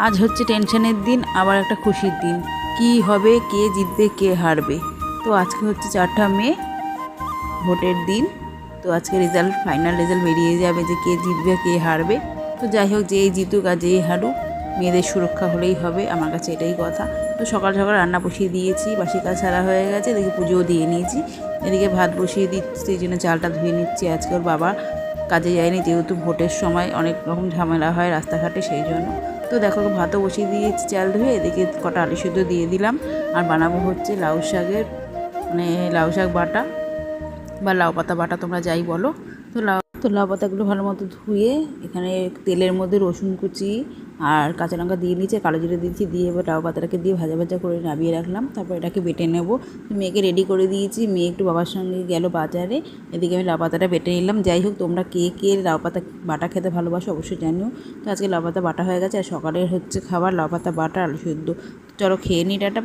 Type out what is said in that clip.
আজ হচ্ছে টেনশনের দিন, আবার একটা খুশির দিন। কি হবে, কে জিতবে, কে হারবে। তো আজকে হচ্ছে 4ঠা মে, ভোটের দিন। তো আজকে ফাইনাল রেজাল্ট বেরিয়ে যাবে যে কে জিতবে কে হারবে। তো যাই হোক, যেই জিতুক আর যেই হারুক, মেয়েদের সুরক্ষা হলেই হবে, আমার কাছে এটাই কথা। তো সকাল সকাল রান্না বসিয়ে দিয়েছি, বাসি কাজ সারা হয়ে গেছে, এদিকে পুজোও দিয়ে নিয়েছি। এদিকে ভাত বসিয়ে দিচ্ছি, সেই জন্য চালটা ধুয়ে নিচ্ছি। আজকে ওর বাবা কাজে যায়নি, যেহেতু ভোটের সময় অনেক রকম ঝামেলা হয় রাস্তাঘাটে, সেই জন্য। তো দেখো, ভাতও বসিয়ে দিয়েছি চাল ধুয়ে, এদিকে কটা আলু সিদ্ধ দিয়ে দিলাম। আর বানাবো হচ্ছে লাউ শাকের, মানে লাউ শাক বাটা বা লাউ পাতা বাটা, তোমরা যাই বলো। তো লাউ পাতাগুলো ভালো মতো ধুয়ে এখানে তেলের মধ্যে রসুন কুচি আর কাঁচা লঙ্কা দিয়ে নিয়েছি, কালো জিরে দিয়েছি, দিয়ে এবার লাউ পাতাটাকে দিয়ে ভাজা ভাজা করে নামিয়ে রাখলাম। তারপর এটাকে বেটে নেব। মেয়েকে রেডি করে দিয়েছি, মেয়ে একটু বাবার সঙ্গে গেল বাজারে, এদিকে আমি লাউ পাতাটা বেটে নিলাম। যাই হোক, তোমরা কে কে লাউ পাতা বাটা খেতে ভালোবাসো অবশ্যই জানিও। তো আজকে লাউ পাতা বাটা হয়ে গেছে, আর সকালের হচ্ছে খাবার লাউ পাতা বাটা আলু সিদ্ধ। চলো খেয়ে নিই, টাটা।